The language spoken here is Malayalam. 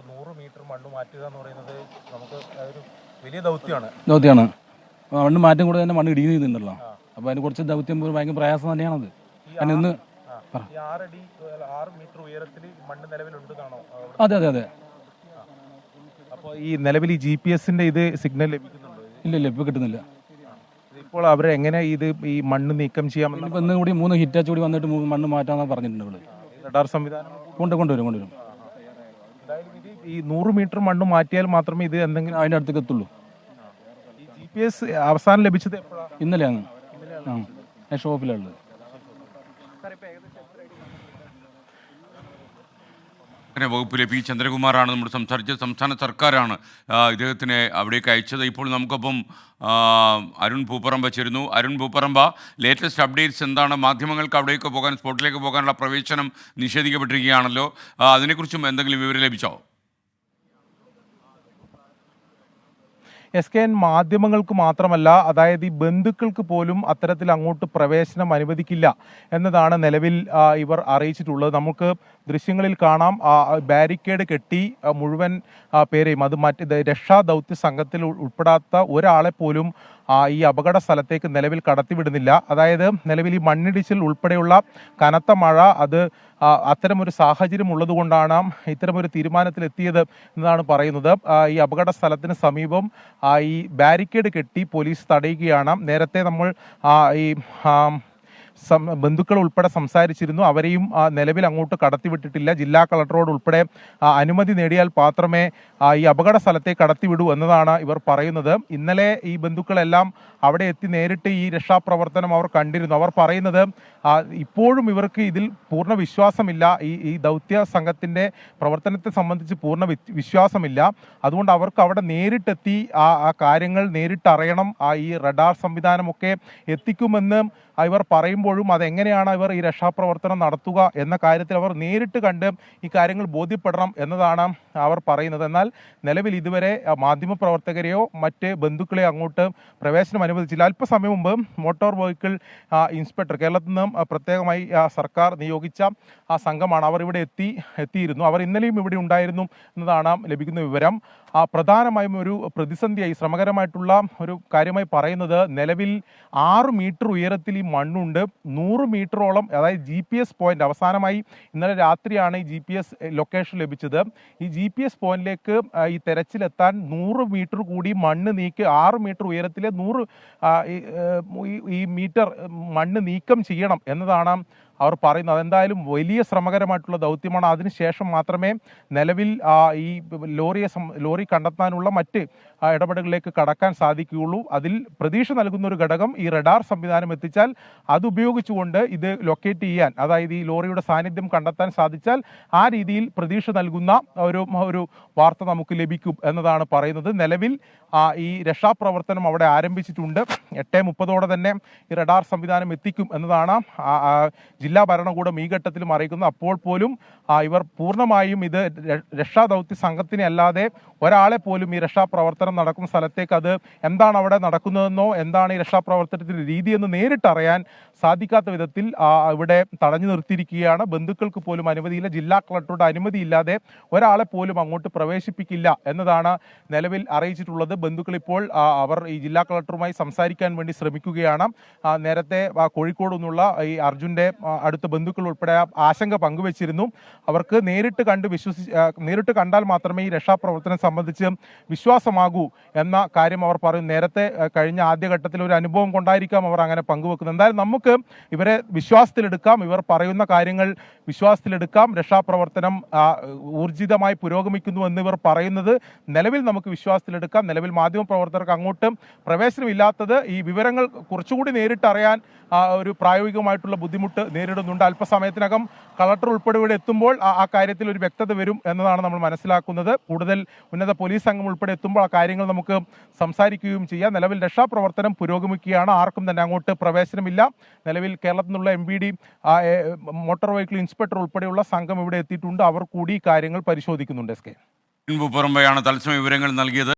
100 മീറ്റർ മണ്ണ് മാറ്റുക എന്ന് പറയുന്നത് നമുക്ക് ഒരു വലിയ ദൗത്യമാണ്. മണ്ണ് മാറ്റം കൂടെ തന്നെ മണ്ണ് ഇടിയുന്നുണ്ടല്ലോ. അപ്പോൾ അതിന് കുറച്ച് ദൗത്യം ഭയങ്കര പ്രയാസം തന്നെയാണത്. ഇന്ന് 6 മീറ്റർ ഉയരത്തിൽ മണ്ണ് നിലവിലുണ്ടെന്നാണോ? അതെ. അപ്പോൾ ഈ നിലവിൽ ഈ GPS-ന്റെ ഇത് സിഗ്നൽ ലഭിക്കുന്നുണ്ടോ? ഇല്ല, ഇപ്പോൾ കിട്ടുന്നില്ല. ഇപ്പോൾ അവർ എങ്ങനെ ഈ മണ്ണ് നീക്കം ചെയ്യാമെന്ന് ഇപ്പം ഇന്നും കൂടി 3 ഹിറ്റാച്ച് കൂടി വന്നിട്ട് മണ്ണ് മാറ്റാമെന്ന് പറഞ്ഞിട്ടുണ്ട് ഇവിടെ. റഡാർ സംവിധാനം കൊണ്ടുവരും. എന്തായാലും ഇത് ഈ 100 മീറ്റർ മണ്ണ് മാറ്റിയാൽ മാത്രമേ ഇത് എന്തെങ്കിലും അതിൻ്റെ അടുത്തേക്ക് എത്തുള്ളൂ. ഈ GPS അവസാനം ലഭിച്ചത് എപ്പോഴാണ്? ഇന്നലെയാണ്. ഞാൻ ഷോപ്പിലുള്ളത്. വകുപ്പിലെ പി ചന്ദ്രകുമാറാണ് നമ്മൾ സംസാരിച്ചത്. സംസ്ഥാന സർക്കാരാണ് ഇദ്ദേഹത്തിനെ അവിടേക്ക് അയച്ചത്. ഇപ്പോൾ നമുക്കൊപ്പം അരുൺ പൂപ്പറമ്പ ചേരുന്നു. അരുൺ പൂപ്പറമ്പ, ലേറ്റസ്റ്റ് അപ്ഡേറ്റ്സ് എന്താണ്? മാധ്യമങ്ങൾക്ക് അവിടേക്ക് പോകാൻ, സ്പോട്ടിലേക്ക് പോകാനുള്ള പ്രവേശനം നിഷേധിക്കപ്പെട്ടിരിക്കുകയാണല്ലോ. അതിനെക്കുറിച്ചും എന്തെങ്കിലും വിവരം ലഭിച്ചോ? SKN മാധ്യമങ്ങൾക്ക് മാത്രമല്ല, അതായത് ഈ ബന്ധുക്കൾക്ക് പോലും അത്തരത്തിൽ അങ്ങോട്ട് പ്രവേശനം അനുവദിക്കില്ല എന്നതാണ് നിലവിൽ ഇവർ അറിയിച്ചിട്ടുള്ളത്. നമുക്ക് ദൃശ്യങ്ങളിൽ കാണാം, ബാരിക്കേഡ് കെട്ടി മുഴുവൻ പേരെയും, അത് രക്ഷാ ദൗത്യ സംഘത്തിൽ ഉൾപ്പെടാത്ത ഒരാളെ പോലും ഈ അപകട സ്ഥലത്തേക്ക് നിലവിൽ കടത്തിവിടുന്നില്ല. അതായത് നിലവിൽ ഈ മണ്ണിടിച്ചിൽ ഉൾപ്പെടെയുള്ള കനത്ത മഴ അത് അത്തരമൊരു സാഹചര്യം ഉള്ളതുകൊണ്ടാണ് ഇത്തരമൊരു തീരുമാനത്തിലെത്തിയത് എന്നാണ് പറയുന്നത്. ഈ അപകട സ്ഥലത്തിന് സമീപം ഈ ബാരിക്കേഡ് കെട്ടി പോലീസ് തടയുകയാണ്. നേരത്തെ നമ്മൾ ഈ ബന്ധുക്കൾ ഉൾപ്പെടെ സംസാരിച്ചിരുന്നു. അവരെയും നിലവിൽ അങ്ങോട്ട് കടത്തിവിട്ടിട്ടില്ല. ജില്ലാ കളക്ടറോട് ഉൾപ്പെടെ അനുമതി നേടിയാൽ മാത്രമേ ഈ അപകട സ്ഥലത്തേക്ക് കടത്തിവിടൂ എന്നതാണ് ഇവർ പറയുന്നത്. ഇന്നലെ ഈ ബന്ധുക്കളെല്ലാം അവിടെ എത്തി നേരിട്ട് ഈ രക്ഷാപ്രവർത്തനം അവർ കണ്ടിരുന്നു. അവർ പറയുന്നത് ഇപ്പോഴും ഇവർക്ക് ഇതിൽ പൂർണ്ണ വിശ്വാസമില്ല. ഈ ദൗത്യ സംഘത്തിൻ്റെ പ്രവർത്തനത്തെ സംബന്ധിച്ച് പൂർണ്ണ വിശ്വാസമില്ല. അതുകൊണ്ട് അവർക്ക് അവിടെ നേരിട്ടെത്തി ആ കാര്യങ്ങൾ നേരിട്ടറിയണം. ഈ റഡാർ സംവിധാനമൊക്കെ എത്തിക്കുമെന്ന് ഇവർ പറയുമ്പോഴും അതെങ്ങനെയാണ് ഇവർ ഈ രക്ഷാപ്രവർത്തനം നടത്തുക എന്ന കാര്യത്തിൽ അവർ നേരിട്ട് കണ്ട് ഈ കാര്യങ്ങൾ ബോധ്യപ്പെടണം എന്നതാണ് അവർ പറയുന്നത്. എന്നാൽ നിലവിൽ ഇതുവരെ മാധ്യമപ്രവർത്തകരെയോ മറ്റ് ബന്ധുക്കളെയോ അങ്ങോട്ട് പ്രവേശനം അനുവദിച്ചില്ല. അല്പസമയം മുമ്പ് മോട്ടോർ വെഹിക്കിൾ ഇൻസ്പെക്ടർ, കേരളത്തിൽ നിന്നും പ്രത്യേകമായി സർക്കാർ നിയോഗിച്ച സംഘമാണ്. അവർ ഇവിടെ എത്തിയിരുന്നു. അവർ ഇന്നലെയും ഇവിടെ ഉണ്ടായിരുന്നു എന്നതാണ് ലഭിക്കുന്ന വിവരം. പ്രധാനമായും ഒരു പ്രതിസന്ധിയായി, ശ്രമകരമായിട്ടുള്ള ഒരു കാര്യമായി പറയുന്നത്, നിലവിൽ 6 മീറ്റർ ഉയരത്തിൽ ഈ മണ്ണുണ്ട്. 100 മീറ്ററോളം, അതായത് GPS പോയിന്റ്, അവസാനമായി ഇന്നലെ രാത്രിയാണ് ഈ GPS ലൊക്കേഷൻ ലഭിച്ചത്. ഈ GPS പോയിന്റിലേക്ക് ഈ തെരച്ചിലെത്താൻ 100 മീറ്റർ കൂടി മണ്ണ് നീക്കി 6 മീറ്റർ ഉയരത്തിലെ 100 ഈ മീറ്റർ മണ്ണ് നീക്കം ചെയ്യണം എന്നതാണ് അവർ പറയുന്നത്. അതെന്തായാലും വലിയ ശ്രമകരമായിട്ടുള്ള ദൗത്യമാണ്. അതിനുശേഷം മാത്രമേ നിലവിൽ ഈ ലോറി കണ്ടെത്താനുള്ള മറ്റ് ഇടപെടലുകളിലേക്ക് കടക്കാൻ സാധിക്കുകയുള്ളൂ. അതിൽ പ്രതീക്ഷ നൽകുന്ന ഒരു ഘടകം, ഈ റഡാർ സംവിധാനം എത്തിച്ചാൽ അതുപയോഗിച്ചുകൊണ്ട് ഇത് ലൊക്കേറ്റ് ചെയ്യാൻ, അതായത് ഈ ലോറിയുടെ സാന്നിധ്യം കണ്ടെത്താൻ സാധിച്ചാൽ ആ രീതിയിൽ പ്രതീക്ഷ നൽകുന്ന ഒരു വാർത്ത നമുക്ക് ലഭിക്കും എന്നതാണ് പറയുന്നത്. നിലവിൽ ഈ രക്ഷാപ്രവർത്തനം അവിടെ ആരംഭിച്ചിട്ടുണ്ട്. 8:30 തന്നെ ഈ റഡാർ സംവിധാനം എത്തിക്കും എന്നതാണ് ജില്ലാ ഭരണകൂടം ഈ ഘട്ടത്തിലും അറിയിക്കുന്നത്. അപ്പോൾ പോലും ഇവർ പൂർണ്ണമായും ഇത് രക്ഷാദൗത്യ സംഘത്തിനെ അല്ലാതെ ഒരാളെ പോലും ഈ രക്ഷാപ്രവർത്തനം നടക്കുന്ന സ്ഥലത്തേക്ക്, അത് എന്താണ് അവിടെ നടക്കുന്നതെന്നോ എന്താണ് ഈ രക്ഷാപ്രവർത്തനത്തിൻ്റെ രീതിയെന്ന് നേരിട്ടറിയാൻ സാധിക്കാത്ത വിധത്തിൽ ഇവിടെ തടഞ്ഞു നിർത്തിയിരിക്കുകയാണ്. ബന്ധുക്കൾക്ക് പോലും അനുമതിയില്ല. ജില്ലാ കളക്ടറുടെ അനുമതിയില്ലാതെ ഒരാളെ പോലും അങ്ങോട്ട് പ്രവേശിപ്പിക്കില്ല എന്നതാണ് നിലവിൽ അറിയിച്ചിട്ടുള്ളത്. ബന്ധുക്കൾ ഇപ്പോൾ അവർ ഈ ജില്ലാ കളക്ടറുമായി സംസാരിക്കാൻ വേണ്ടി ശ്രമിക്കുകയാണ്. നേരത്തെ കോഴിക്കോട് നിന്നുള്ള ഈ അർജുൻ്റെ അടുത്ത ബന്ധുക്കൾ ഉൾപ്പെടെ ആശങ്ക പങ്കുവച്ചിരുന്നു. അവർക്ക് നേരിട്ട് കണ്ടാൽ മാത്രമേ ഈ രക്ഷാപ്രവർത്തനം സംബന്ധിച്ച് വിശ്വാസമാകൂ എന്ന കാര്യം അവർ പറയും. നേരത്തെ കഴിഞ്ഞ ആദ്യഘട്ടത്തിൽ ഒരു അനുഭവം കൊണ്ടായിരിക്കാം അവർ അങ്ങനെ പങ്കുവെക്കുന്നത്. എന്തായാലും നമുക്ക് ഇവരെ വിശ്വാസത്തിലെടുക്കാം, ഇവർ പറയുന്ന കാര്യങ്ങൾ വിശ്വാസത്തിലെടുക്കാം. രക്ഷാപ്രവർത്തനം ഊർജിതമായി പുരോഗമിക്കുന്നു എന്നിവർ പറയുന്നത് നിലവിൽ നമുക്ക് വിശ്വാസത്തിലെടുക്കാം. നിലവിൽ മാധ്യമപ്രവർത്തകർക്ക് അങ്ങോട്ട് പ്രവേശനമില്ലാത്തത് ഈ വിവരങ്ങൾ കുറച്ചുകൂടി നേരിട്ടറിയാൻ ഒരു പ്രായോഗികമായിട്ടുള്ള ബുദ്ധിമുട്ട് നേരിടുന്നുണ്ട്. അല്പസമയത്തിനകം കളക്ടർ ഉൾപ്പെടെ ഇവിടെ എത്തുമ്പോൾ ആ കാര്യത്തിൽ ഒരു വ്യക്തത വരും എന്നതാണ് നമ്മൾ മനസ്സിലാക്കുന്നത്. കൂടുതൽ ഉന്നത പോലീസ് സംഘം ഉൾപ്പെടെ എത്തുമ്പോൾ ആ കാര്യങ്ങൾ നമുക്ക് സംസാരിക്കുകയും ചെയ്യാം. നിലവിൽ രക്ഷാപ്രവർത്തനം പുരോഗമിക്കുകയാണ്. ആർക്കും തന്നെ അങ്ങോട്ട് പ്രവേശനമില്ല. നിലവിൽ കേരളത്തിൽ നിന്നുള്ള MVD മോട്ടോർ വെഹിക്കിൾ ഇൻസ്പെക്ടർ ഉൾപ്പെടെയുള്ള സംഘം ഇവിടെ എത്തിയിട്ടുണ്ട്. അവർ കൂടി കാര്യങ്ങൾ പരിശോധിക്കുന്നുണ്ട്. പൂപ്പറമ്പയാണ് തത്സമയ വിവരങ്ങൾ നൽകിയത്.